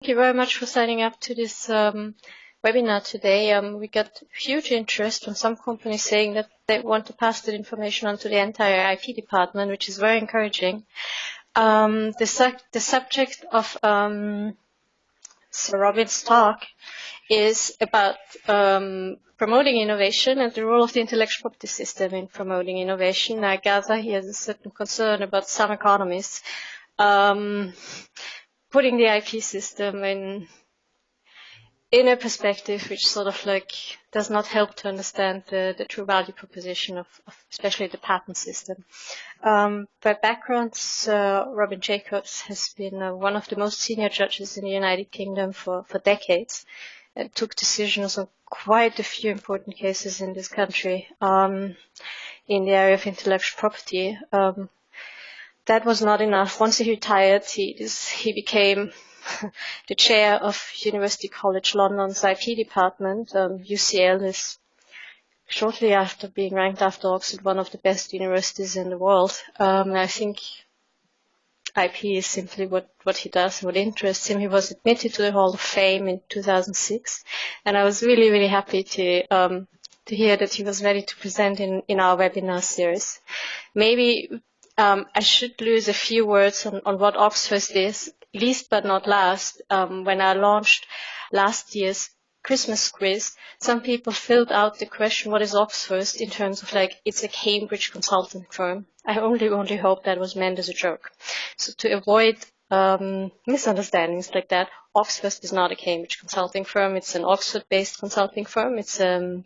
Thank you very much for signing up to this webinar today. We got huge interest from some companies saying that they want to pass that information on to the entire IP department, which is very encouraging. The subject of Sir Robin's talk is about promoting innovation and the role of the intellectual property system in promoting innovation. I gather he has a certain concern about some economists putting the IP system in a perspective which sort of like does not help to understand the true value proposition of especially the patent system. By background, Robin Jacobs has been one of the most senior judges in the United Kingdom for decades and took decisions on quite a few important cases in this country in the area of intellectual property. That was not enough. Once he retired, he became the chair of Trinity College London's IP department. UCL is shortly after being ranked after Oxford one of the best universities in the world. I think IP is simply what he does and what interests him. He was admitted to the Hall of Fame in 2006, and I was really, really happy to hear that he was ready to present in our webinar series. Maybe I should lose a few words on what Oxfirst is, least but not last. When I launched last year's Christmas quiz, some people filled out the question, what is Oxfirst, in terms of like, it's a Cambridge consulting firm. I only hope that was meant as a joke. So to avoid misunderstandings like that, Oxfirst is not a Cambridge consulting firm. It's an Oxford-based consulting firm. It's a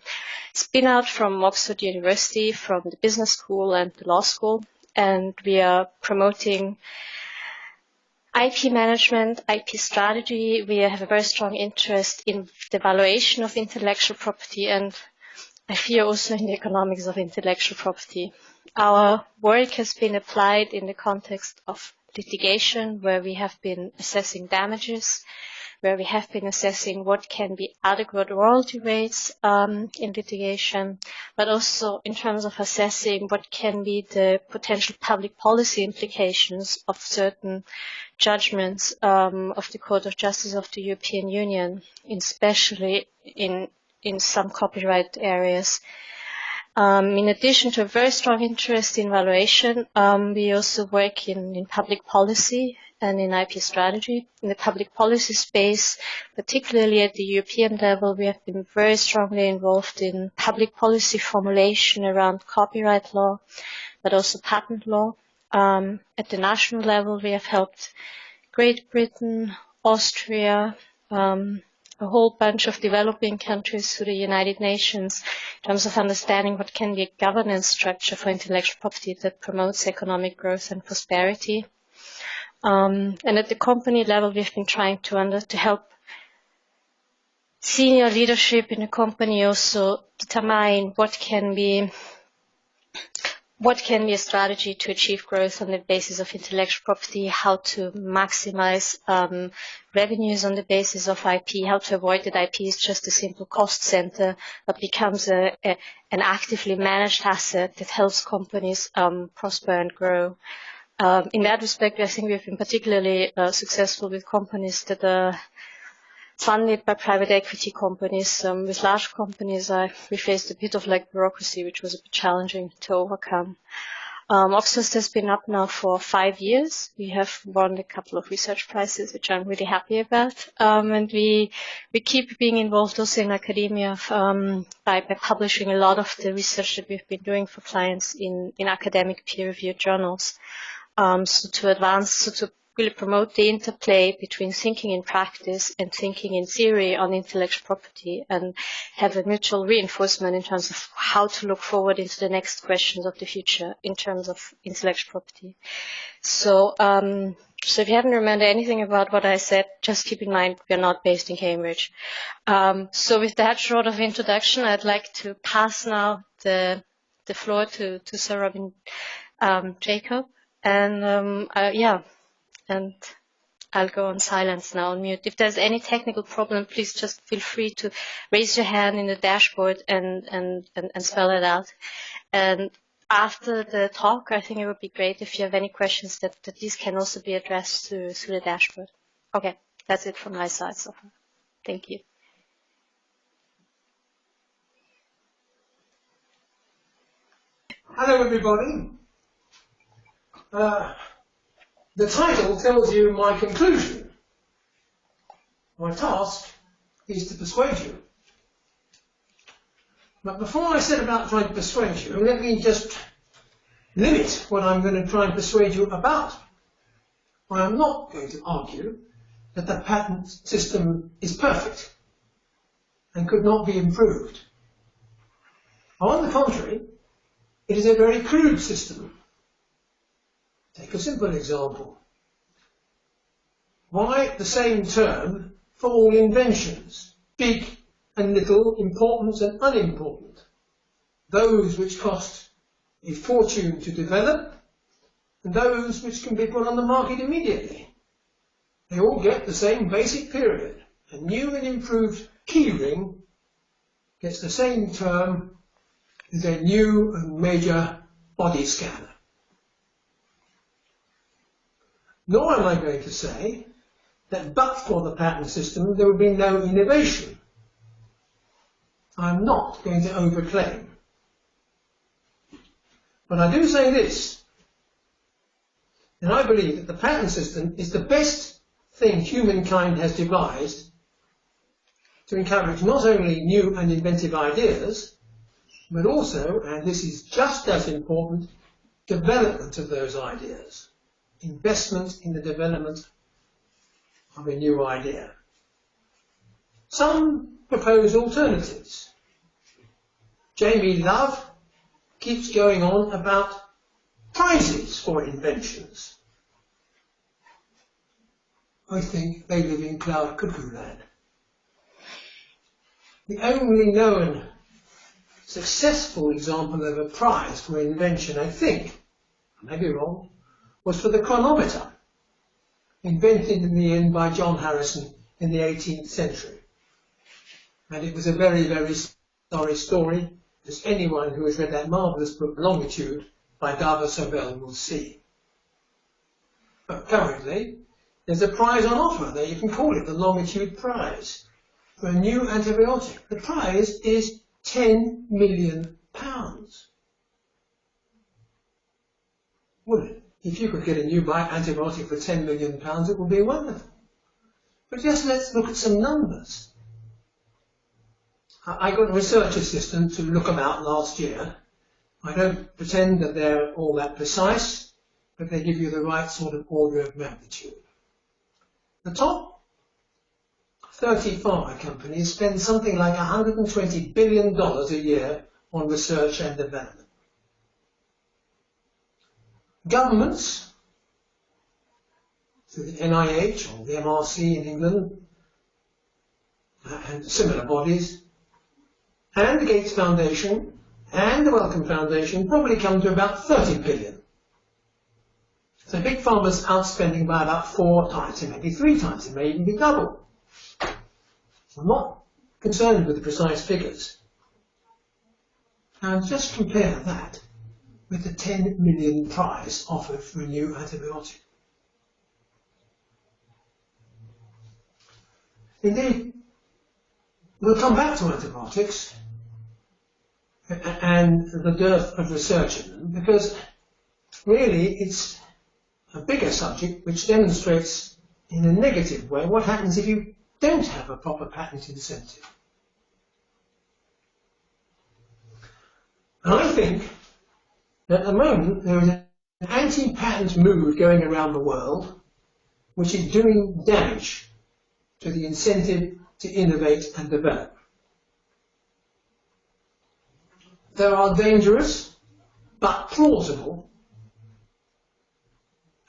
spin-out from Oxford University, from the business school and the law school. And we are promoting IP management, IP strategy. We have a very strong interest in the valuation of intellectual property, and I fear also in the economics of intellectual property. Our work has been applied in the context of litigation, where we have been assessing damages, where we have been assessing what can be adequate royalty rates in litigation, but also in terms of assessing what can be the potential public policy implications of certain judgments of the Court of Justice of the European Union, especially in some copyright areas. In addition to a very strong interest in valuation, we also work in public policy and in IP strategy. In the public policy space, particularly at the European level, we have been very strongly involved in public policy formulation around copyright law, but also patent law. At the national level, we have helped Great Britain, Austria, a whole bunch of developing countries through the United Nations in terms of understanding what can be a governance structure for intellectual property that promotes economic growth and prosperity. And at the company level, we've been trying to help senior leadership in the company also determine what can be a strategy to achieve growth on the basis of intellectual property, how to maximize revenues on the basis of IP, how to avoid that IP is just a simple cost center, but becomes an actively managed asset that helps companies prosper and grow. In that respect, I think we've been particularly successful with companies that are funded by private equity companies. With large companies, we faced a bit of like bureaucracy, which was a bit challenging to overcome. Oxfirst has been up now for 5 years. We have won a couple of research prizes, which I'm really happy about. And we keep being involved also in academia by publishing a lot of the research that we've been doing for clients in academic peer-reviewed journals. So to really promote the interplay between thinking in practice and thinking in theory on intellectual property, and have a mutual reinforcement in terms of how to look forward into the next questions of the future in terms of intellectual property. So if you haven't remembered anything about what I said, just keep in mind we're not based in Cambridge. So with that short of introduction, I'd like to pass now the floor to Sir Robin Jacob. And and I'll go on silence now, on mute. If there's any technical problem, please just feel free to raise your hand in the dashboard and spell it out. And after the talk, I think it would be great if you have any questions that these can also be addressed through the dashboard. Okay, That's it from my side so far. Thank you. Hello everybody. The title tells you my conclusion. My task is to persuade you. But before I set about trying to persuade you, let me just limit what I'm going to try and persuade you about. I am not going to argue that the patent system is perfect and could not be improved. On the contrary, it is a very crude system. Take a simple example. Why the same term for all inventions, big and little, important and unimportant, those which cost a fortune to develop and those which can be put on the market immediately? They all get the same basic period. A new and improved keyring gets the same term as a new and major body scanner. Nor am I going to say that but for the patent system there would be no innovation. I'm not going to overclaim. But I do say this, and I believe that the patent system is the best thing humankind has devised to encourage not only new and inventive ideas, but also, and this is just as important, development of those ideas. Investment in the development of a new idea. Some propose alternatives. Jamie Love keeps going on about prizes for inventions. I think they live in cloud cuckoo land. The only known successful example of a prize for invention, I think, I may be wrong, was for the chronometer, invented in the end by John Harrison in the 18th century. And it was a very, very sorry story, as anyone who has read that marvellous book, Longitude, by Dava Sobel, will see. But currently, there's a prize on offer there. You can call it the Longitude Prize for a new antibiotic. The prize is £10 million. Would it? If you could get a new antibiotic for £10 million, it would be wonderful. But just let's look at some numbers. I got a research assistant to look them out last year. I don't pretend that they're all that precise, but they give you the right sort of order of magnitude. The top 30 pharma companies spend something like $120 billion a year on research and development. Governments, through the NIH or the MRC in England, and similar bodies, and the Gates Foundation, and the Wellcome Foundation, probably come to about 30 billion. So big pharma's outspending by about 4 times, it may be 3 times, it may even be double. I'm not concerned with the precise figures. Now just compare that with the 10 million prize offered for a new antibiotic. Indeed, we'll come back to antibiotics and the dearth of research in them, because really it's a bigger subject which demonstrates in a negative way what happens if you don't have a proper patent incentive. And I think that at the moment there is an anti-patent mood going around the world which is doing damage to the incentive to innovate and develop. There are dangerous but plausible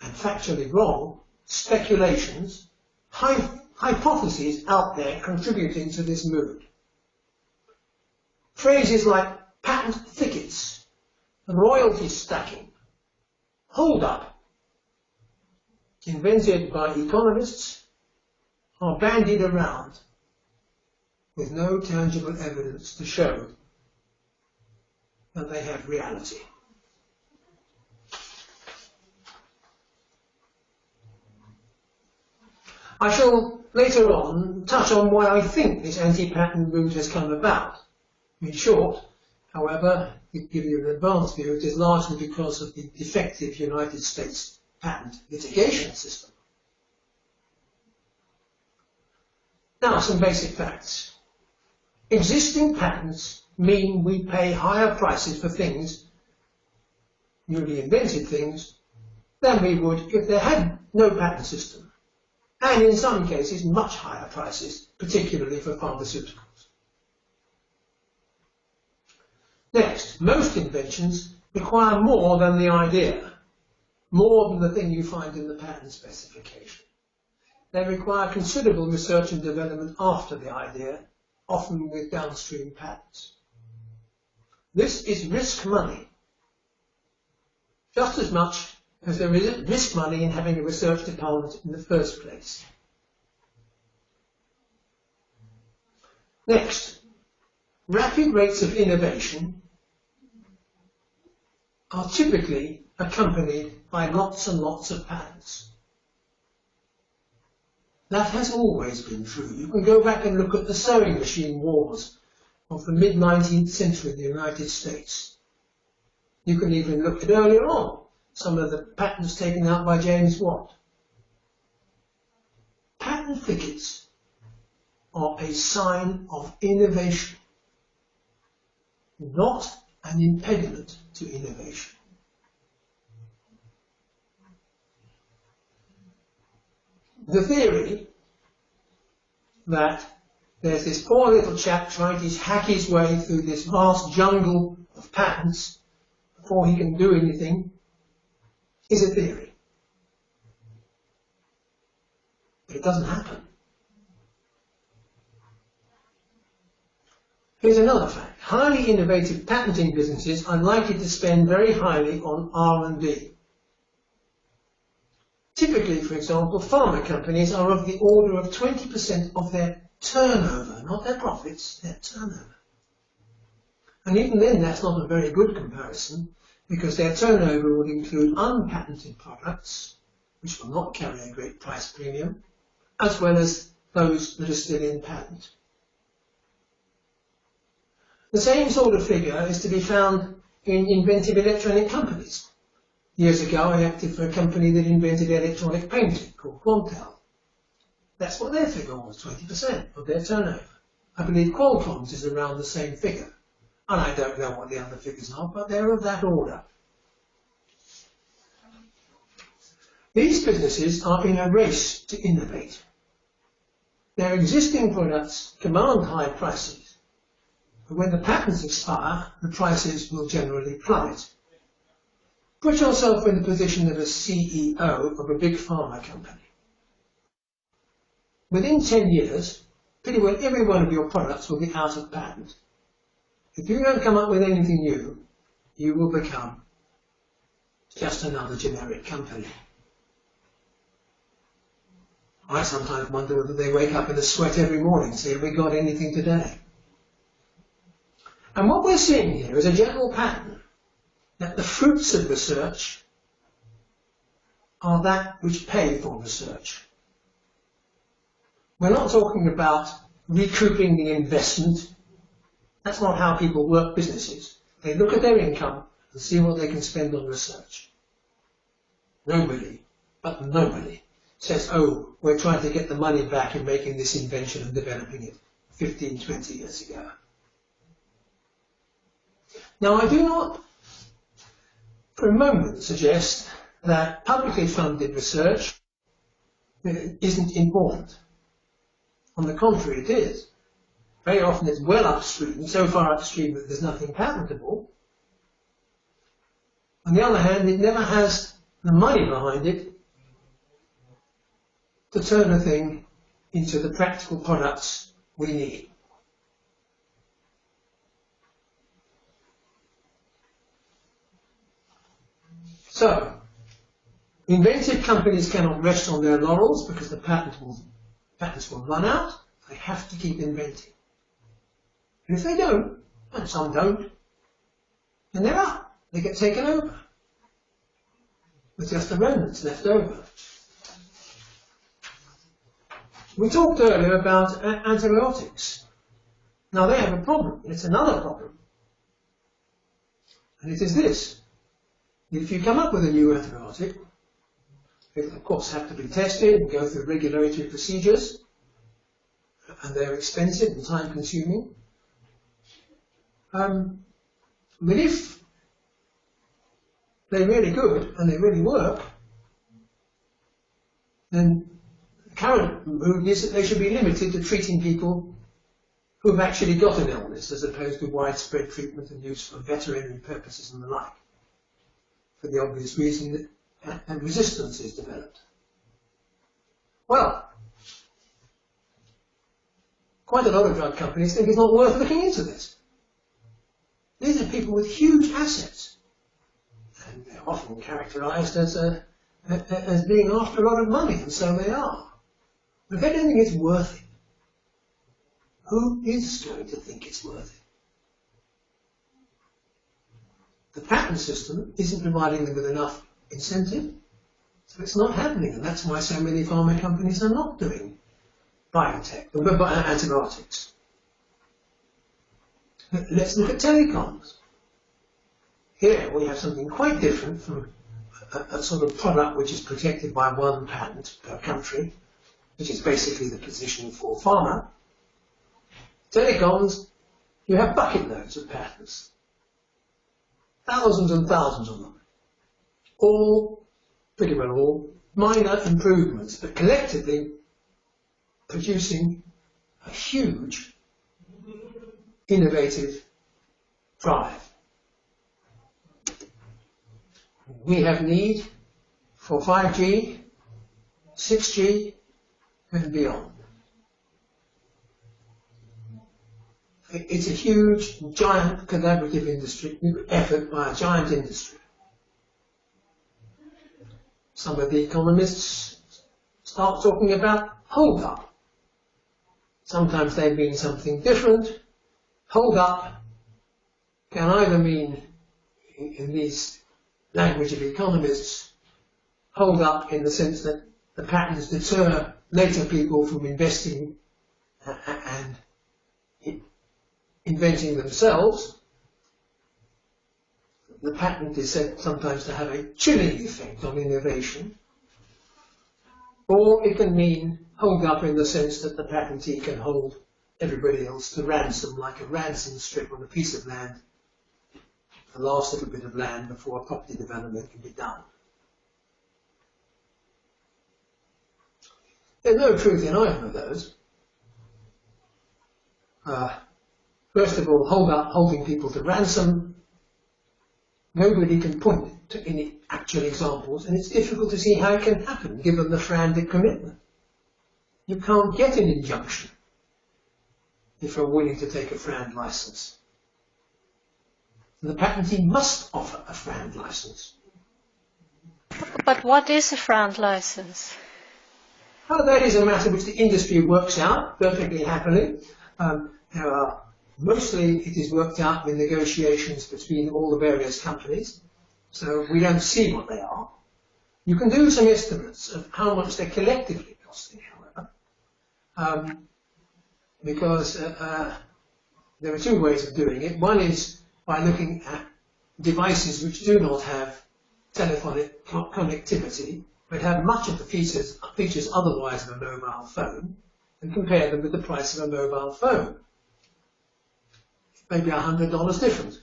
and factually wrong speculations, hypotheses out there contributing to this mood. Phrases like patent thickets, royalty stacking, hold up, invented by economists, are bandied around with no tangible evidence to show that they have reality. I shall later on touch on why I think this anti-patent route has come about. In short, however, to give you an advanced view, it is largely because of the defective United States patent litigation system. Now, some basic facts. Existing patents mean we pay higher prices for things, newly invented things, than we would if there had no patent system, and in some cases much higher prices, particularly for pharmaceuticals. Next, most inventions require more than the idea, more than the thing you find in the patent specification. They require considerable research and development after the idea, often with downstream patents. This is risk money, just as much as there is risk money in having a research department in the first place. Next, rapid rates of innovation are typically accompanied by lots and lots of patents. That has always been true. You can go back and look at the sewing machine wars of the mid-19th century in the United States. You can even look at earlier on some of the patents taken out by James Watt. Patent thickets are a sign of innovation, not an impediment to innovation. The theory that there's this poor little chap trying to hack his way through this vast jungle of patents before he can do anything is a theory. But it doesn't happen. Here's another fact. Highly innovative patenting businesses are likely to spend very highly on R&D. Typically, for example, pharma companies are of the order of 20% of their turnover, not their profits, their turnover. And even then, that's not a very good comparison, because their turnover would include unpatented products, which will not carry a great price premium, as well as those that are still in patent. The same sort of figure is to be found in inventive electronic companies. Years ago, I acted for a company that invented electronic painting called Quantel. That's what their figure was, 20% of their turnover. I believe Qualcomm's is around the same figure. And I don't know what the other figures are, but they're of that order. These businesses are in a race to innovate. Their existing products command high prices, but when the patents expire, the prices will generally plummet. Put yourself in the position of a CEO of a big pharma company. Within 10 years, pretty well every one of your products will be out of patent. If you don't come up with anything new, you will become just another generic company. I sometimes wonder whether they wake up in a sweat every morning and say, have we got anything today? And what we're seeing here is a general pattern that the fruits of research are that which pay for research. We're not talking about recouping the investment. That's not how people work businesses. They look at their income and see what they can spend on research. Nobody, but nobody, says, oh, we're trying to get the money back in making this invention and developing it 15, 20 years ago. Now, I do not for a moment suggest that publicly funded research isn't important. On the contrary, it is. Very often it's well upstream, so far upstream that there's nothing patentable. On the other hand, it never has the money behind it to turn a thing into the practical products we need. So, inventive companies cannot rest on their laurels because the patents will run out. They have to keep inventing. And if they don't, and some don't, then they're out. They get taken over, with just the remnants left over. We talked earlier about antibiotics. Now they have a problem. It's another problem. And it is this. If you come up with a new antibiotic, it will of course have to be tested and go through regulatory procedures, and they're expensive and time consuming. But if they're really good and they really work, then the current mood is that they should be limited to treating people who have actually got an illness, as opposed to widespread treatment and use for veterinary purposes and the like, for the obvious reason that resistance is developed. Well, quite a lot of drug companies think it's not worth looking into this. These are people with huge assets, and they're often characterized as being after a lot of money, and so they are. But if they don't think it's worth it, who is going to think it's worth it? The patent system isn't providing them with enough incentive, so it's not happening, and that's why so many pharma companies are not doing biotech, or antibiotics. Let's look at telecoms. Here we have something quite different from a sort of product which is protected by one patent per country, which is basically the position for pharma. Telecoms, you have bucket loads of patents. Thousands and thousands of them. All, pretty well all, minor improvements, but collectively producing a huge innovative drive. We have need for 5G, 6G, and beyond. It's a huge, giant collaborative industry, effort by a giant industry. Some of the economists start talking about hold up. Sometimes they mean something different. Hold up can either mean, in this language of economists, hold up in the sense that the patents deter later people from investing and inventing themselves. The patent is said sometimes to have a chilling effect on innovation. Or it can mean hold up in the sense that the patentee can hold everybody else to ransom, like a ransom strip on a piece of land, the last little bit of land before a property development can be done. There's no truth in either of those. First of all, holding people to ransom. Nobody can point to any actual examples, and it's difficult to see how it can happen given the Frandic commitment. You can't get an injunction if you're willing to take a FRAND license. The patentee must offer a FRAND license. But what is a FRAND license? Well, that is a matter which the industry works out perfectly happily. Mostly it is worked out in negotiations between all the various companies, so we don't see what they are. You can do some estimates of how much they're collectively costing, however, because there are two ways of doing it. One is by looking at devices which do not have telephonic connectivity, but have much of the features otherwise of a mobile phone, and compare them with the price of a mobile phone. Maybe $100 difference,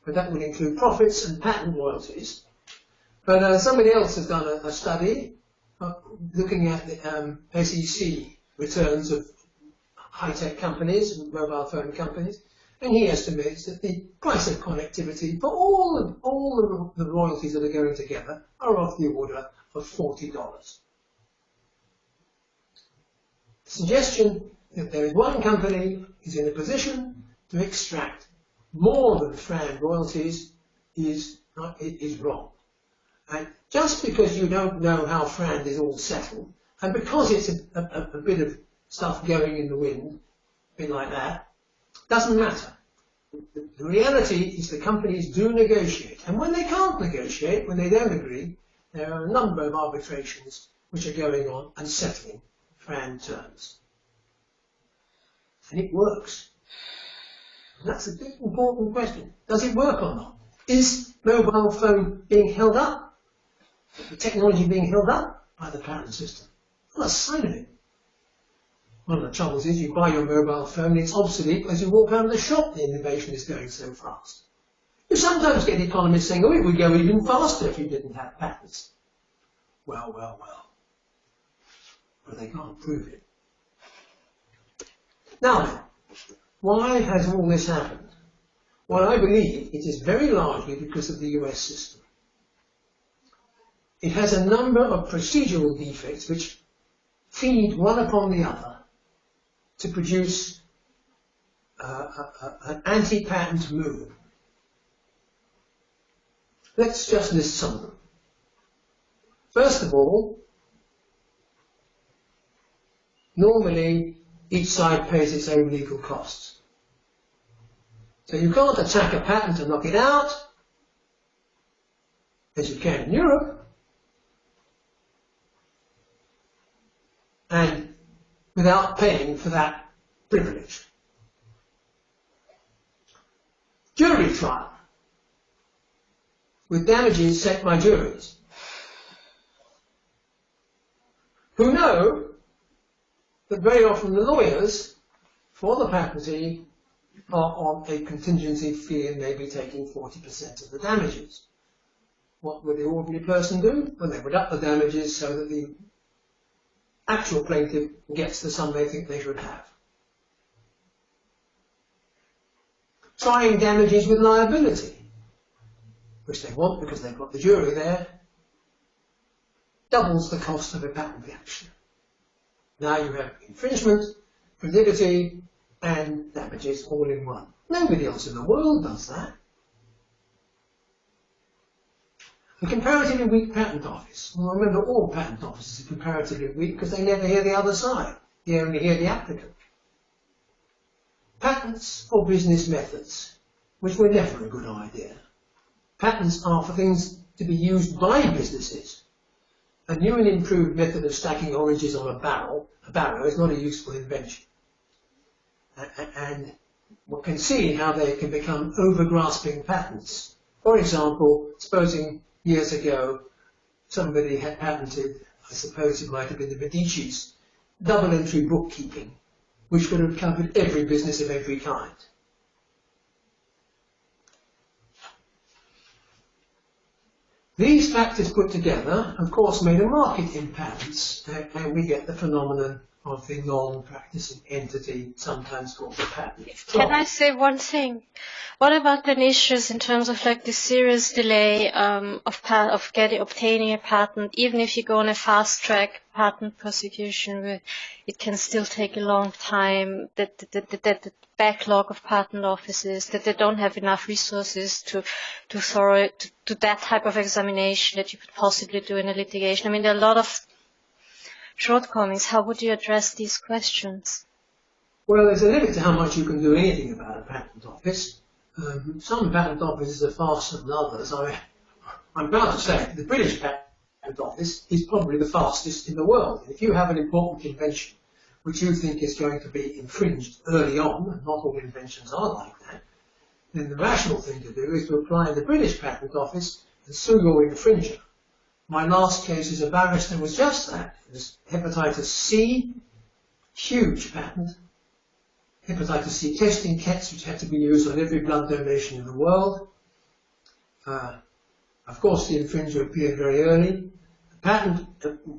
but that would include profits and patent royalties. But somebody else has done a study looking at the SEC returns of high-tech companies and mobile phone companies, and he estimates that the price of connectivity for all the royalties that are going together are of the order of $40. The suggestion that there is one company is in a position to extract more than FRAND royalties is wrong. And just because you don't know how FRAND is all settled, and because it's a bit of stuff going in the wind, a bit like that, doesn't matter. The reality is the companies do negotiate, and when they can't negotiate, when they don't agree, there are a number of arbitrations which are going on and settling Fran turns. And it works. And that's a big important question. Does it work or not? Is mobile phone being held up? The technology being held up by the patent system? Not a sign of it. One of the troubles is you buy your mobile phone and it's obsolete as you walk out of the shop. The innovation is going so fast. You sometimes get economists saying, oh, it would go even faster if you didn't have patents. Well, well, well. But they can't prove it. Now then, why has all this happened? Well, I believe it is very largely because of the US system. It has a number of procedural defects which feed one upon the other to produce an anti-patent mood. Let's just list some of them. First of all, normally each side pays its own legal costs. So you can't attack a patent and knock it out, as you can in Europe, and without paying for that privilege. Jury trial, with damages set by juries, who know that very often the lawyers for the patentee are on a contingency fee and may be taking 40% of the damages. What would the ordinary person do? Well, they would up the damages so that the actual plaintiff gets the sum they think they should have. Trying damages with liability, which they want because they've got the jury there, doubles the cost of a patent action. Now you have infringement, validity, and damages all in one. Nobody else in the world does that. The comparatively weak patent office. Well, remember, all patent offices are comparatively weak because they never hear the other side. They only hear the applicant. Patents for business methods, which were never a good idea. Patents are for things to be used by businesses. A new and improved method of stacking oranges on a barrow is not a useful invention. And one can see how they can become over-grasping patents. For example, supposing years ago somebody had patented, I suppose it might have been the Medicis, double-entry bookkeeping, which would have covered every business of every kind. These factors put together, of course, made a market in patents, and we get the phenomenon of the non-practicing entity, sometimes called the patent. Can I say one thing? What about the issues in terms of like the serious delay of obtaining a patent? Even if you go on a fast-track patent prosecution, it can still take a long time. That the backlog of patent offices, that they don't have enough resources to that type of examination that you could possibly do in a litigation. I mean, there are a lot of shortcomings. How would you address these questions? Well, there's a limit to how much you can do anything about a patent office. Some patent offices are faster than others. I'm proud to say the British Patent Office is probably the fastest in the world. If you have an important invention which you think is going to be infringed early on, and not all inventions are like that, then the rational thing to do is to apply in the British Patent Office and sue your infringer. My last case as a barrister was just that. It was hepatitis C, huge patent. Hepatitis C testing kits which had to be used on every blood donation in the world. Of course, the infringer appeared very early. The patent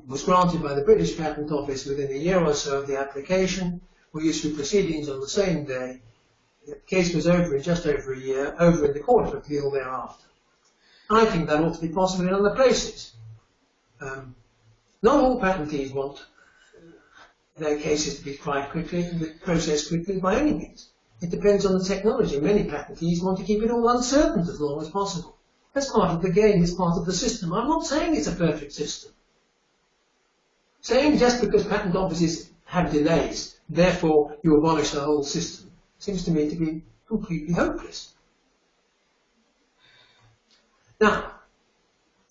was granted by the British Patent Office within a year or so of the application. We issued proceedings on the same day. The case was over in just over a year, over in the Court of Appeal thereafter. I think that ought to be possible in other places. Not all patentees want their cases to be tried quickly and processed quickly by any means. It depends on the technology. Many patentees want to keep it all uncertain as long as possible. That's part of the game, it's part of the system. I'm not saying it's a perfect system. Saying just because patent offices have delays, therefore you abolish the whole system, seems to me to be completely hopeless. Now,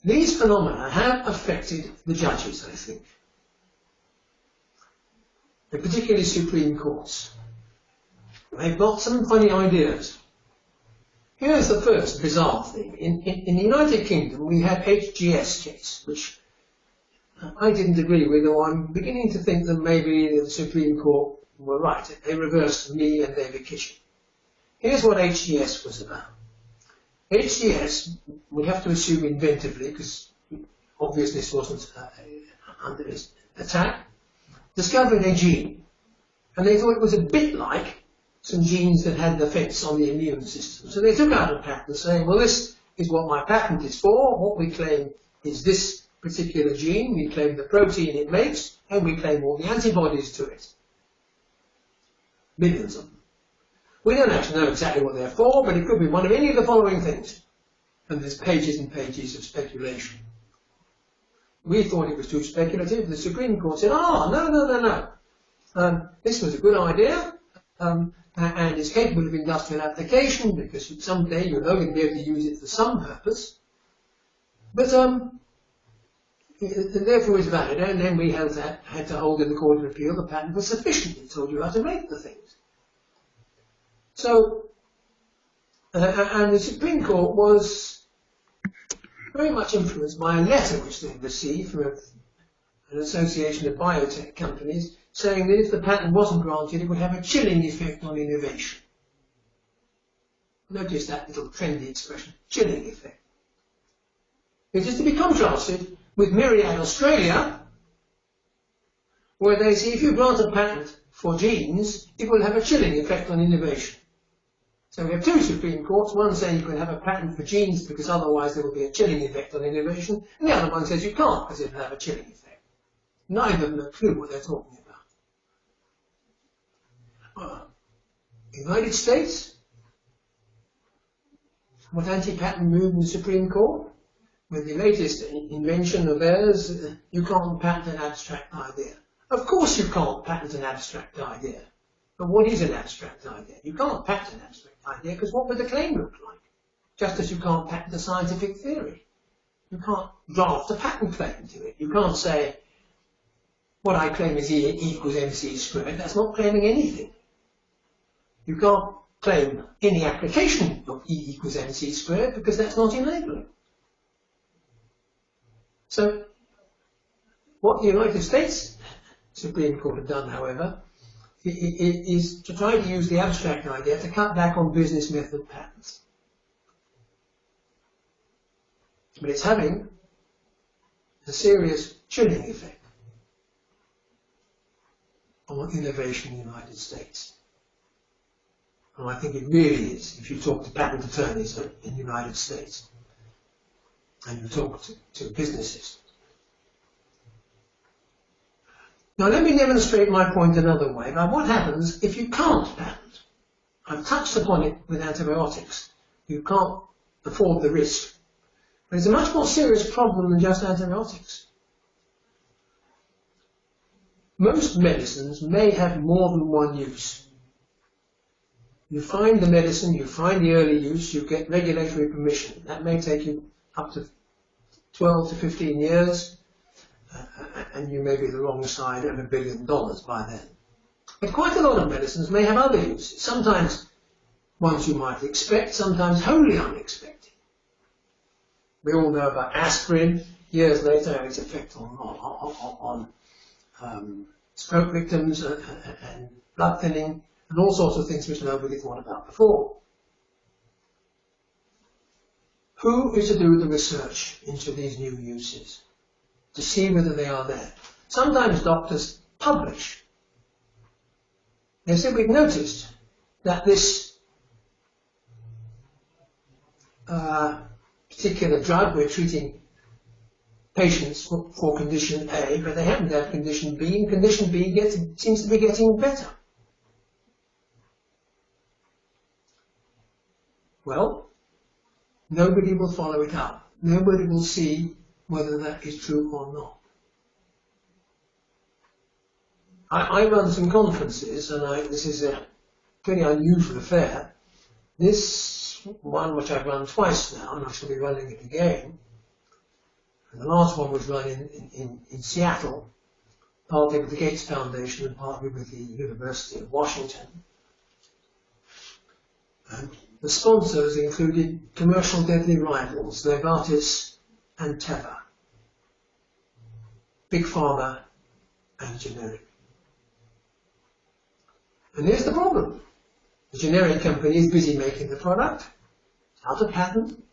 these phenomena have affected the judges, I think. and particularly Supreme Courts. They've got some funny ideas. Here's the first bizarre thing. In the United Kingdom, we had HGS case, which I didn't agree with, or I'm beginning to think that maybe the Supreme Court were right. They reversed me and David Kitchen. Here's what HGS was about. HGS, we have to assume inventively, because obviously this wasn't under attack, discovered a gene. And they thought it was a bit like some genes that had effects on the immune system. So they took out a patent saying, well, this is what my patent is for. What we claim is this particular gene. We claim the protein it makes, and we claim all the antibodies to it. Millions of them. We don't actually know exactly what they're for, but it could be one of any of the following things. And there's pages and pages of speculation. We thought it was too speculative. The Supreme Court said, no. This was a good idea, and it's capable of industrial application, because someday you're only going to be able to use it for some purpose. But therefore it's valid, and then we had to hold in the Court of Appeal the patent was sufficient. It told you how to make the things. So, and the Supreme Court was very much influenced by a letter which they received from an association of biotech companies saying that if the patent wasn't granted, it would have a chilling effect on innovation. Notice that little trendy expression, chilling effect. It is to be contrasted with Myriad Australia, where they say if you grant a patent for genes, it will have a chilling effect on innovation. So we have two Supreme Courts, one saying you can have a patent for genes because otherwise there will be a chilling effect on innovation, and the other one says you can't because it will have a chilling effect. Neither of them have a clue what they're talking about. United States, what anti-patent moved in the Supreme Court? With the latest invention of theirs, you can't patent an abstract idea. Of course you can't patent an abstract idea. But what is an abstract idea? You can't patent an abstract idea because what would the claim look like? Just as you can't patent a scientific theory. You can't draft a patent claim to it. You can't say, what I claim is E equals mc squared. That's not claiming anything. You can't claim any application of E equals mc squared because that's not enabling. So, what the United States Supreme Court have done, however, is to try to use the abstract idea to cut back on business method patents. But it's having a serious chilling effect on innovation in the United States. And I think it really is, if you talk to patent attorneys in the United States, and you talk to businesses. Now let me demonstrate my point another way about what happens if you can't patent. I've touched upon it with antibiotics. You can't afford the risk. But it's a much more serious problem than just antibiotics. Most medicines may have more than one use. You find the medicine, you find the early use, you get regulatory permission. That may take you up to 12 to 15 years. And you may be the wrong side of $1 billion by then. But quite a lot of medicines may have other uses, sometimes ones you might expect, sometimes wholly unexpected. We all know about aspirin, years later, its effect on stroke victims and blood thinning, and all sorts of things which nobody thought about before. Who is to do the research into these new uses? To see whether they are there. Sometimes doctors publish. They say, we've noticed that this particular drug, we're treating patients for condition A, but they happen to have condition B, and condition B seems to be getting better. Well, nobody will follow it up. Nobody will see whether that is true or not. I run some conferences, and this is a pretty unusual affair. This one, which I've run twice now, and I shall be running it again, and the last one was run in Seattle partly with the Gates Foundation and partly with the University of Washington. And the sponsors included commercial deadly rivals, Novartis and Teva, Big Pharma and generic. And here's the problem. The generic company is busy making the product, out of patent.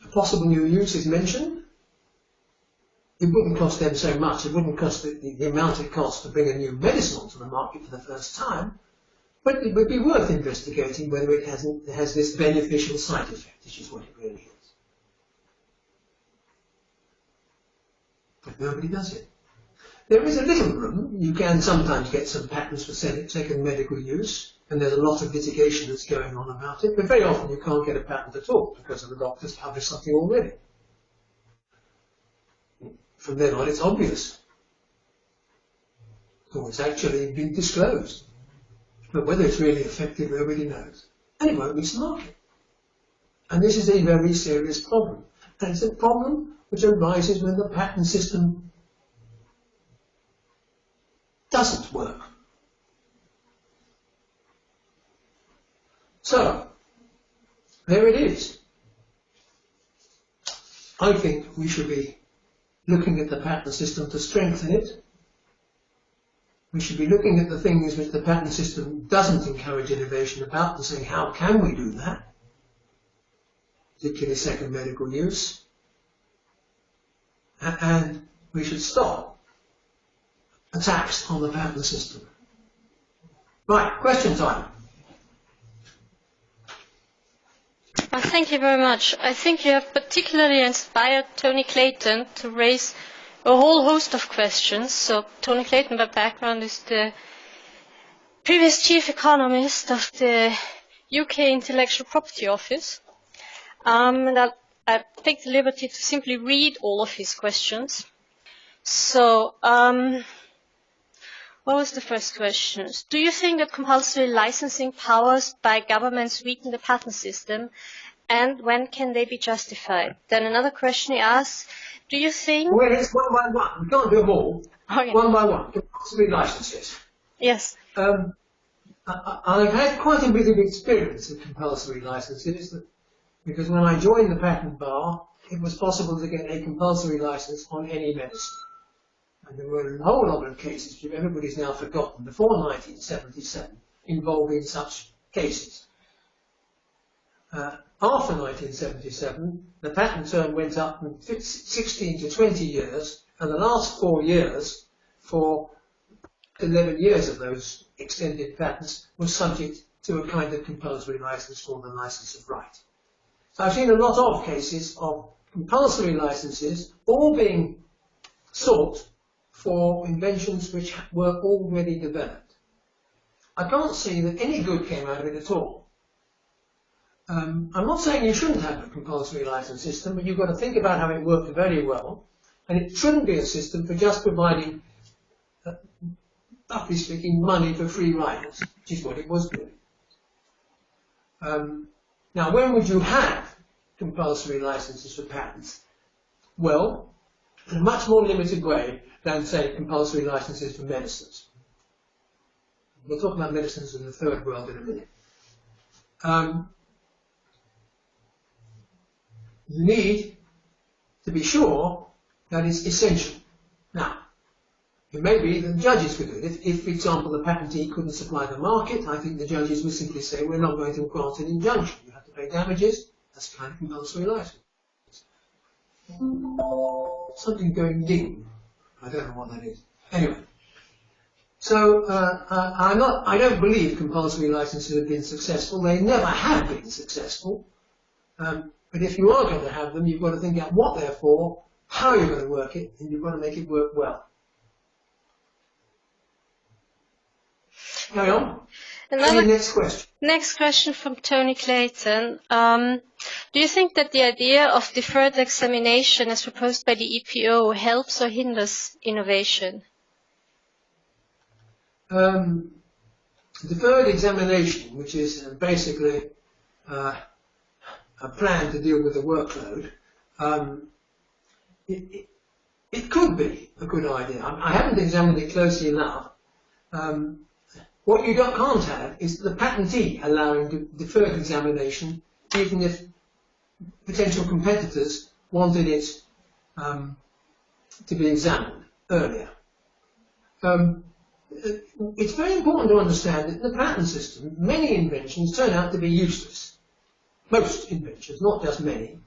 A possible new use is mentioned. It wouldn't cost them so much. It wouldn't cost the amount it costs to bring a new medicine onto the market for the first time. But it would be worth investigating whether it has this beneficial side effect, which is what it really is. But nobody does it. There is a little room. You can sometimes get some patents for second medical use, and there's a lot of litigation that's going on about it, but very often you can't get a patent at all because the doctor's published something already. From then on, it's obvious. So it's actually been disclosed. But whether it's really effective, nobody knows. And it won't reach the market. And this is a very serious problem. And it's a problem which arises when the patent system doesn't work. So, there it is. I think we should be looking at the patent system to strengthen it. We should be looking at the things which the patent system doesn't encourage innovation about and saying, how can we do that? Particularly second medical use. And we should stop attacks on the patent system. Right, question time. Well, thank you very much. I think you have particularly inspired Tony Clayton to raise a whole host of questions. So Tony Clayton, by background, is the previous chief economist of the UK Intellectual Property Office. And I take the liberty to simply read all of his questions. So, what was the first question? Do you think that compulsory licensing powers by governments weaken the patent system, and when can they be justified? Then another question he asks, do you think... Well, it's one by one. We can't do them all. Okay. One by one. Compulsory licenses. Yes. I've had quite a bit of experience with compulsory licenses, because when I joined the patent bar, it was possible to get a compulsory license on any medicine. And there were a whole lot of cases, which everybody's now forgotten, before 1977, involving such cases. After 1977, the patent term went up from 16 to 20 years, and the last 4 years, for 11 years of those extended patents, was subject to a kind of compulsory license called the license of right. So I've seen a lot of cases of compulsory licenses all being sought for inventions which were already developed. I can't see that any good came out of it at all. I'm not saying you shouldn't have a compulsory license system, but you've got to think about how it worked very well, and it shouldn't be a system for just providing, roughly speaking, money for free riders, which is what it was doing. Now, when would you have compulsory licenses for patents? Well, in a much more limited way than, say, compulsory licenses for medicines. We'll talk about medicines in the third world in a minute. You need to be sure that it's essential. Now, it may be that the judges could do it. If, for example, the patentee couldn't supply the market, I think the judges would simply say, we're not going to grant an injunction. You have to pay damages. That's a kind of compulsory license. Something going ding. I don't know what that is. Anyway. So, I don't believe compulsory licenses have been successful. They never have been successful. But if you are going to have them, you've got to think out what they're for, how you're going to work it, and you've got to make it work well. Carry on. Next question. Next question from Tony Clayton. Do you think that the idea of deferred examination as proposed by the EPO helps or hinders innovation? Deferred examination, which is basically a plan to deal with the workload, it it could be a good idea. I haven't examined it closely enough. What you can't have is the patentee allowing deferred examination, even if potential competitors wanted it to be examined earlier. It's very important to understand that in the patent system, many inventions turn out to be useless. Most inventions, not just many,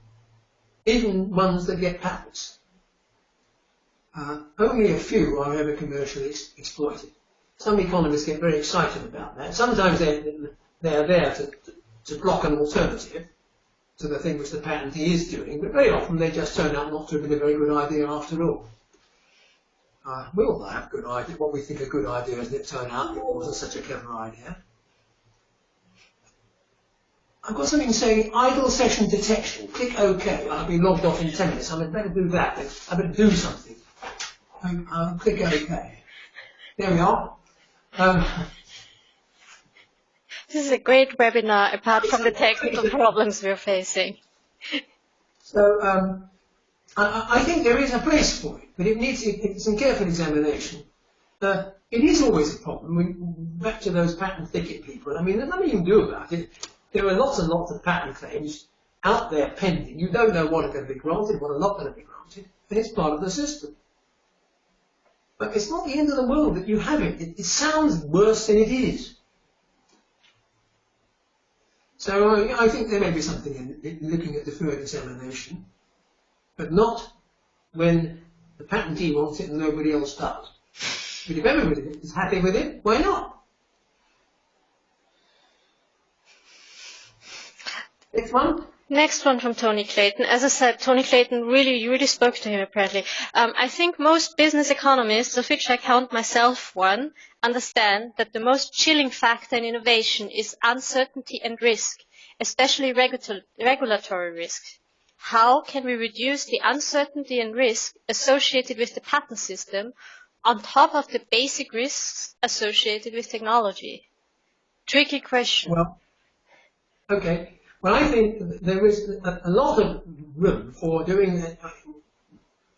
even ones that get patents. Only a few are ever commercially exploited. Some economists get very excited about that. Sometimes they are there to block an alternative to the thing which the patentee is doing, but very often they just turn out not to have been a very good idea after all. We all have good ideas, what we think are good ideas, and it turned out it wasn't such a clever idea. I've got something saying idle session detection. Click OK. I'll be logged off in 10 minutes. I better do that. I better do something. I'll click OK. There we are. This is a great webinar, apart from the technical problems we're facing. So I think there is a place for it, but it needs some careful examination. It is always a problem. Back to those patent thicket people. I mean, there's nothing you can do about it. There are lots and lots of patent claims out there pending. You don't know what are going to be granted, what are not going to be granted, and it's part of the system. But it's not the end of the world that you have it. It sounds worse than it is. So I think there may be something in looking at deferred examination, but not when the patentee wants it and nobody else does. But if everybody is happy with it, why not? Next one. Next one from Tony Clayton. As I said, Tony Clayton you really spoke to him apparently. I think most business economists, of which I count myself one, understand that the most chilling factor in innovation is uncertainty and risk, especially regulatory risk. How can we reduce the uncertainty and risk associated with the patent system on top of the basic risks associated with technology? Tricky question. Well, okay. Well, I think there is a lot of room for doing that.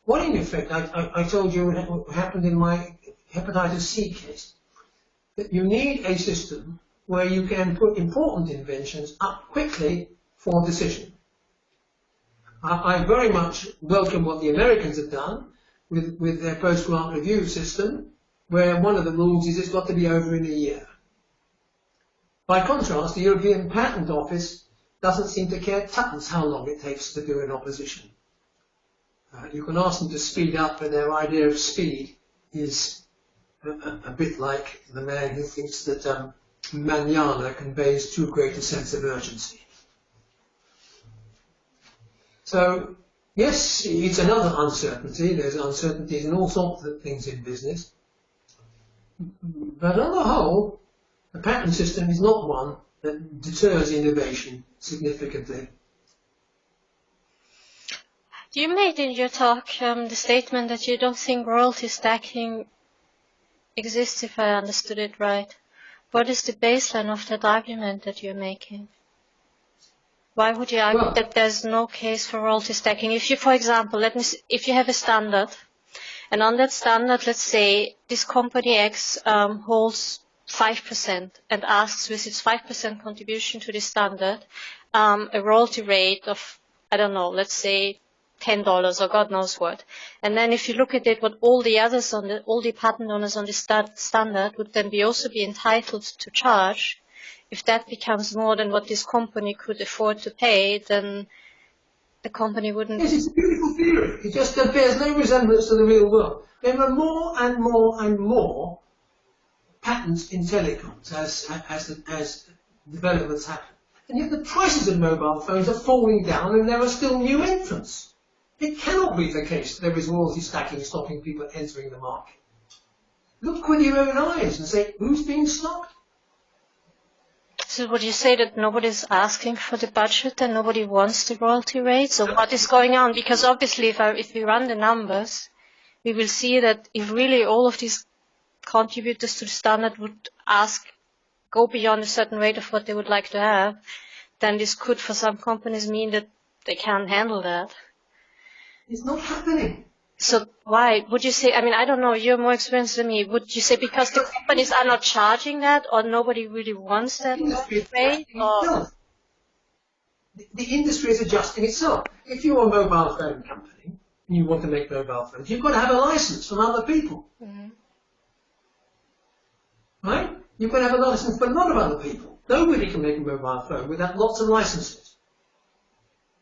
What in effect I told you what happened in my hepatitis C case, that you need a system where you can put important inventions up quickly for decision. I very much welcome what the Americans have done with their post-grant review system, where one of the rules is it's got to be over in a year. By contrast, the European Patent Office doesn't seem to care tuppence how long it takes to do an opposition. You can ask them to speed up, but their idea of speed is a bit like the man who thinks that manana conveys too great a sense of urgency. So, yes, it's another uncertainty. There's uncertainties in all sorts of things in business. But on the whole, the patent system is not one that deters innovation significantly. You made in your talk the statement that you don't think royalty stacking exists, if I understood it right. What is the baseline of that argument that you're making? Why would you argue that there's no case for royalty stacking? If you, for example, if you have a standard, and on that standard, let's say this company X holds 5% and asks with its 5% contribution to the standard a royalty rate of, I don't know, let's say $10 or God knows what. And then if you look at it, what all the others all the patent owners on the standard would then also be entitled to charge. If that becomes more than what this company could afford to pay, then the company wouldn't. Yes, it's a beautiful theory. It just bears no resemblance to the real world. There are more and more and more patents in telecoms as developments happen. And yet the prices of mobile phones are falling down and there are still new entrants. It cannot be the case that there is royalty stacking stopping people entering the market. Look with your own eyes and say, who's being stopped? So would you say that nobody's asking for the budget and nobody wants the royalty rates? Or what is going on? Because obviously if we run the numbers, we will see that if really all of these contributors to the standard would go beyond a certain rate of what they would like to have, then this could for some companies mean that they can't handle that. It's not happening. So why would you say? I mean, I don't know. You're more experienced than me. Would you say because the companies are not charging that, or nobody really wants that rate? Or the industry is adjusting itself. If you're a mobile phone company and you want to make mobile phones, you've got to have a license from other people. Right? You've got to have a license from a lot of other people. Nobody can make a mobile phone without lots of licenses.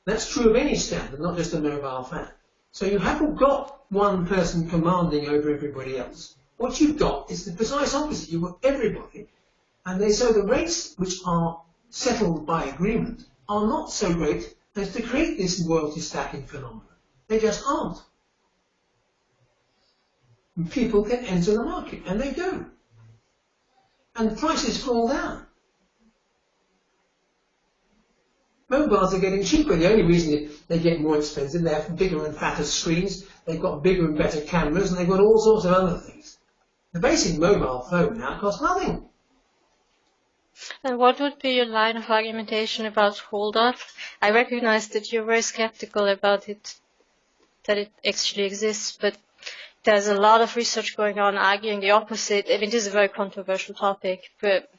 That's true of any standard, not just a mobile phone. So you haven't got one person commanding over everybody else. What you've got is the precise opposite. You've got everybody, and so the rates which are settled by agreement are not so great as to create this royalty stacking phenomenon. They just aren't. And people can enter the market, and they do. And prices fall down. Mobiles are getting cheaper. The only reason they get more expensive, they have bigger and fatter screens, they've got bigger and better cameras, and they've got all sorts of other things. The basic mobile phone now costs nothing. And what would be your line of argumentation about hold-up? I recognize that you're very skeptical about it, that it actually exists, but there's a lot of research going on arguing the opposite. I mean, this is a very controversial topic, but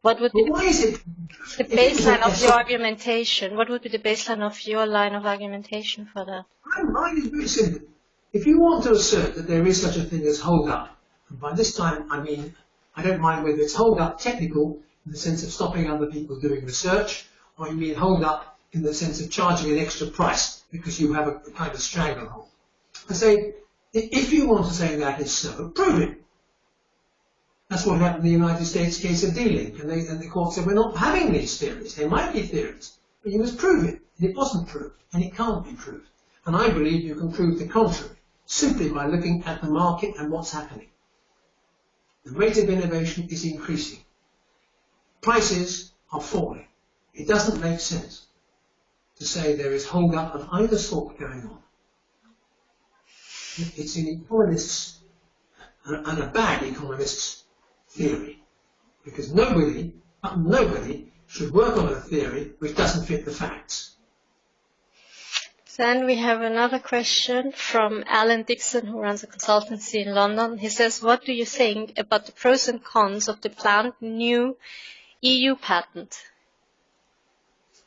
what would be the baseline of your argumentation? What would be the baseline of your line of argumentation for that? Mine is very simple. If you want to assert that there is such a thing as hold-up, and by this time I mean, I don't mind whether it's hold-up technical in the sense of stopping other people doing research, or you mean hold-up in the sense of charging an extra price because you have a kind of stranglehold. I say, if you want to say that is so, prove it. That's what happened in the United States case of D-Link, and the court said, we're not having these theories. They might be theories, but you must prove it. And it wasn't proved, and it can't be proved. And I believe you can prove the contrary, simply by looking at the market and what's happening. The rate of innovation is increasing. Prices are falling. It doesn't make sense to say there is hold-up of either sort going on. It's an economist's, and a bad economist's, theory, because nobody should work on a theory which doesn't fit the facts. Then we have another question from Alan Dixon, who runs a consultancy in London. He says, what do you think about the pros and cons of the planned new EU patent?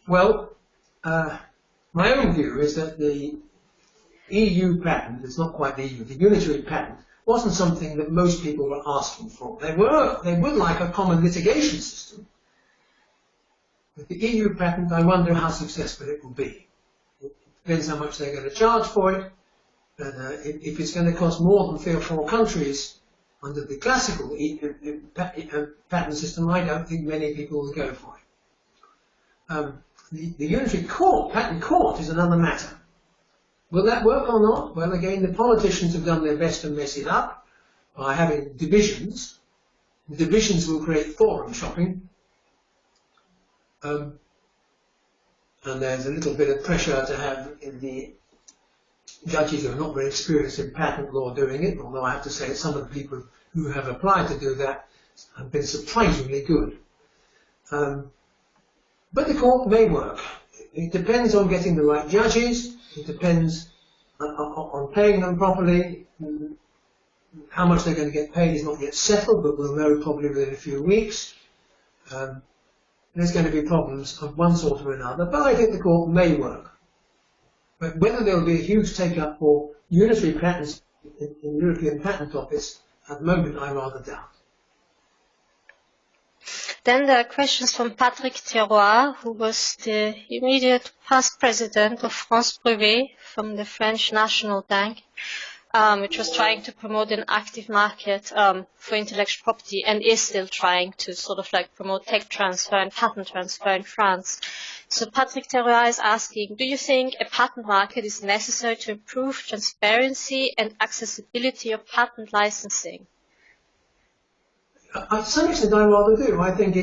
Well, my own view is that the EU patent, it's not quite the EU, the unitary patent, wasn't something that most people were asking for. They would like a common litigation system. With the EU patent, I wonder how successful it will be. It depends how much they're going to charge for it. But if it's going to cost more than 3 or 4 countries under the classical patent system, I don't think many people will go for it. The unitary patent court is another matter. Will that work or not? Well, again, the politicians have done their best to mess it up by having divisions. Divisions will create forum shopping. And there's a little bit of pressure to have the judges who are not very experienced in patent law doing it, although I have to say that some of the people who have applied to do that have been surprisingly good. But the court may work. It depends on getting the right judges. It depends on paying them properly. How much they're going to get paid is not yet settled, but we'll know probably within a few weeks. There's going to be problems of one sort or another, but I think the court may work. But whether there will be a huge take-up for unitary patents in the European Patent Office, at the moment I rather doubt. Then there are questions from Patrick Terroir, who was the immediate past president of France Brevet from the French National Bank, which was trying to promote an active market for intellectual property and is still trying to sort of like promote tech transfer and patent transfer in France. So Patrick Terroir is asking, do you think a patent market is necessary to improve transparency and accessibility of patent licensing? To some extent, I rather do. I think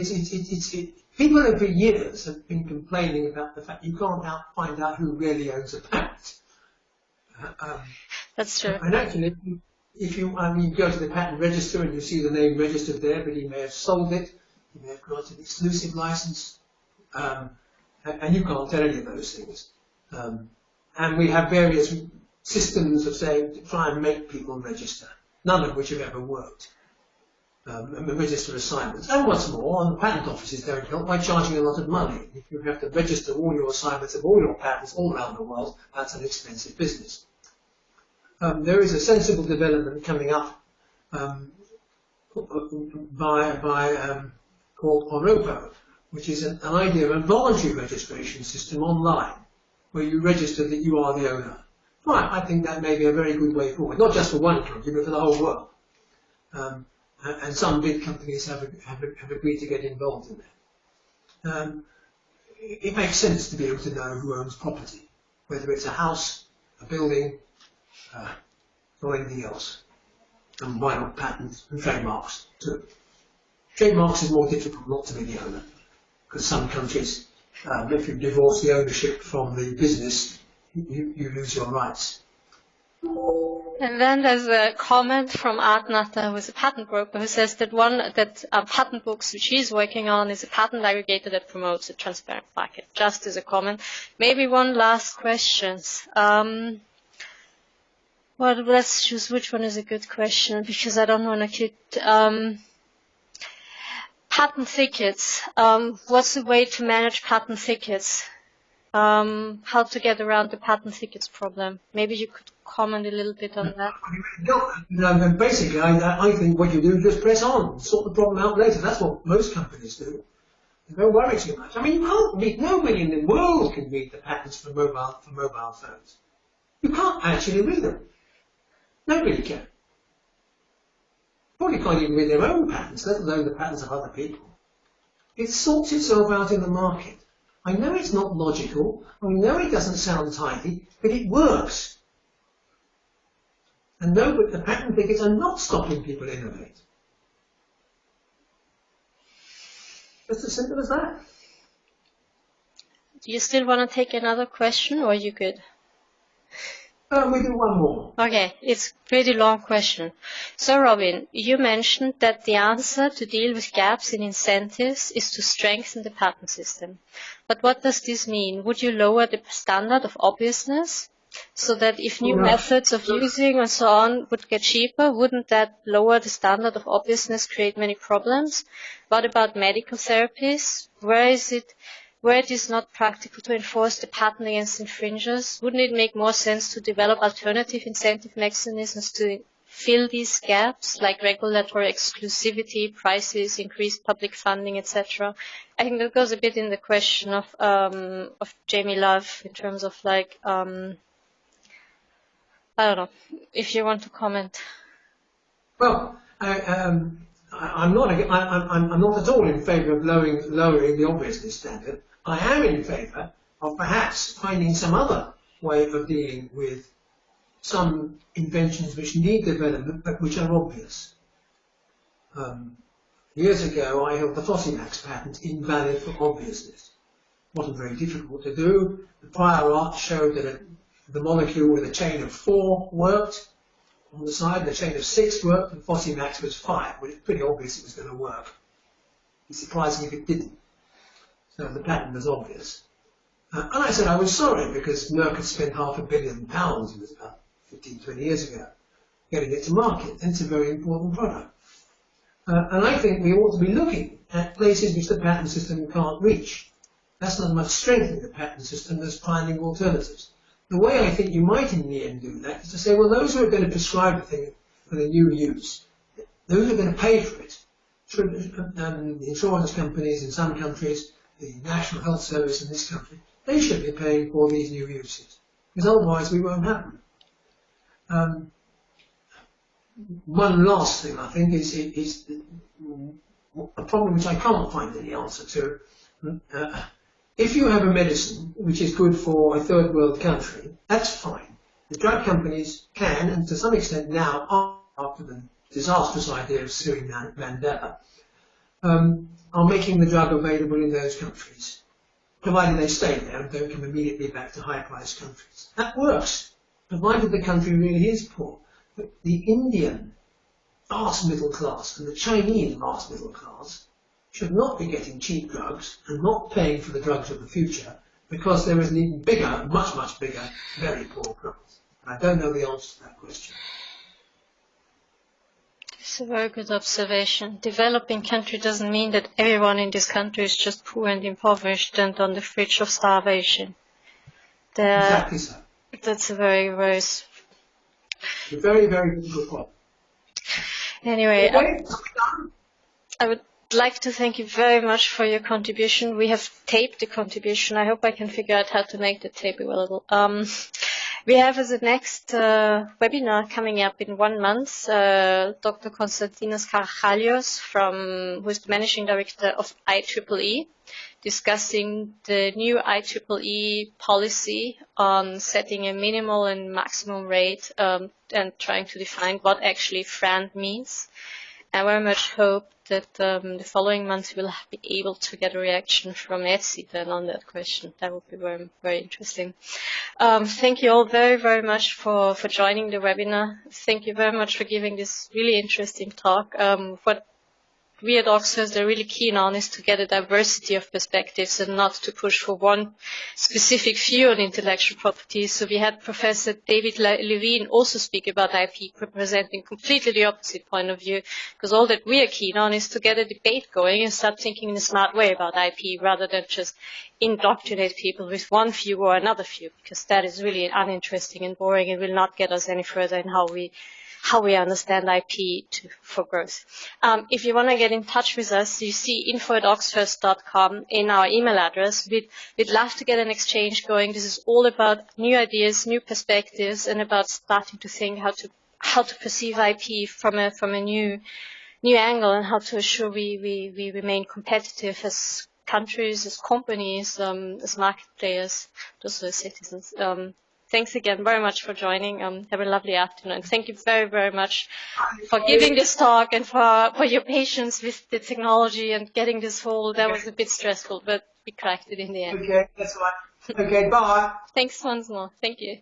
people over years have been complaining about the fact you can't find out who really owns a patent. That's true. And actually, if you go to the patent register and you see the name registered there, but he may have sold it, he may have granted an exclusive license, and you can't tell any of those things. And we have various systems of saying to try and make people register, none of which have ever worked. Register assignments. And what's more, the patent offices don't help by charging a lot of money. If you have to register all your assignments of all your patents all around the world, that's an expensive business. There is a sensible development coming up called Oropo, which is an idea of a voluntary registration system online, where you register that you are the owner. Right, I think that may be a very good way forward, not just for one country, but for the whole world. And some big companies have agreed to get involved in that. It makes sense to be able to know who owns property, whether it's a house, a building, or anything else. And why not patents and trademarks too? Trademarks is more difficult not to be the owner, because some countries, if you divorce the ownership from the business, you lose your rights. And then there's a comment from Artnatta, who is a patent broker, who says that patent books which he's working on is a patent aggregator that promotes a transparent market. Just as a comment. Maybe one last question. Well, let's choose which one is a good question, because I don't want to keep... patent thickets. What's the way to manage patent thickets? How to get around the patent thickets problem? Maybe you could comment a little bit on that. No, basically, I think what you do is just press on, sort the problem out later. That's what most companies do. Don't worry too much. I mean, you can't read, nobody in the world can read the patents for mobile phones. You can't actually read them. Nobody can. Probably can't even read their own patents, let alone the patents of other people. It sorts itself out in the market. I know it's not logical, I know it doesn't sound tidy, but it works. And no, but the patent thickets are not stopping people innovate. Just as simple as that. Do you still want to take another question, or are you good? We do one more. Okay, it's a pretty long question. So, Robin, you mentioned that the answer to deal with gaps in incentives is to strengthen the patent system. But what does this mean? Would you lower the standard of obviousness so that if new methods of using and so on would get cheaper, wouldn't that lower the standard of obviousness, create many problems? What about medical therapies? Where it is not practical to enforce the patent against infringers, wouldn't it make more sense to develop alternative incentive mechanisms to fill these gaps, like regulatory exclusivity, prices, increased public funding, etc.? I think that goes a bit in the question of Jamie Love in terms of like, I don't know, if you want to comment. Well, I'm not at all in favour of lowering the obviousness standard. I am in favour of perhaps finding some other way of dealing with some inventions which need development but which are obvious. Years ago I held the Fosamax patent invalid for obviousness. It wasn't very difficult to do. The prior art showed that the molecule with a chain of 4 worked on the side, the chain of 6 worked, and Fosamax was 5. Well, it's pretty obvious it was going to work. It's surprising if it didn't. So the patent was obvious. And I said I was sorry, because Merck had spent £500 million, it was about 15, 20 years ago, getting it to market, and it's a very important product. And I think we ought to be looking at places which the patent system can't reach. That's not much strengthening the patent system as finding alternatives. The way I think you might in the end do that is to say, well, those who are going to prescribe the thing for the new use, those who are going to pay for it, the insurance companies in some countries, the National Health Service in this country, they should be paying for these new uses, because otherwise we won't have them. One last thing, I think, is a problem which I can't find any answer to. If you have a medicine which is good for a third world country, that's fine. The drug companies can, and to some extent now, after the disastrous idea of suing Mandela, are making the drug available in those countries, provided they stay there and don't come immediately back to high-priced countries. That works, provided the country really is poor. But the Indian vast middle class and the Chinese vast middle class should not be getting cheap drugs and not paying for the drugs of the future, because there is an even bigger, much, much bigger, very poor class. I don't know the answer to that question. It's a very good observation. Developing country doesn't mean that everyone in this country is just poor and impoverished and on the fringe of starvation. Exactly so. That's a very, very... Very, very good point. Anyway, Okay. I would like to thank you very much for your contribution. We have taped the contribution. I hope I can figure out how to make the tape available. We have as a next webinar coming up in 1 month, Dr. Konstantinos Karachalios, who is the Managing Director of IEEE, discussing the new IEEE policy on setting a minimal and maximum rate and trying to define what actually friend means. I very much hope that the following months we'll be able to get a reaction from Etsy then on that question. That would be very, very interesting. Thank you all very, very much for joining the webinar. Thank you very much for giving this really interesting talk. What we at Oxfirst are really keen on is to get a diversity of perspectives and not to push for one specific view on intellectual property. So we had Professor David Levine also speak about IP, representing completely the opposite point of view, because all that we are keen on is to get a debate going and start thinking in a smart way about IP rather than just indoctrinate people with one view or another view, because that is really uninteresting and boring and will not get us any further in how we understand IP for growth. If you want to get in touch with us, you see info@oxfirst.com in our email address. We'd love to get an exchange going. This is all about new ideas, new perspectives, and about starting to think how to perceive IP from a new angle, and how to assure we remain competitive as countries, as companies, as market players, also as citizens. Thanks again very much for joining. Have a lovely afternoon. Thank you very, very much for giving this talk and for your patience with the technology and getting this whole, that was a bit stressful, but we cracked it in the end. Okay, that's right. Okay, bye. Thanks once more. Thank you.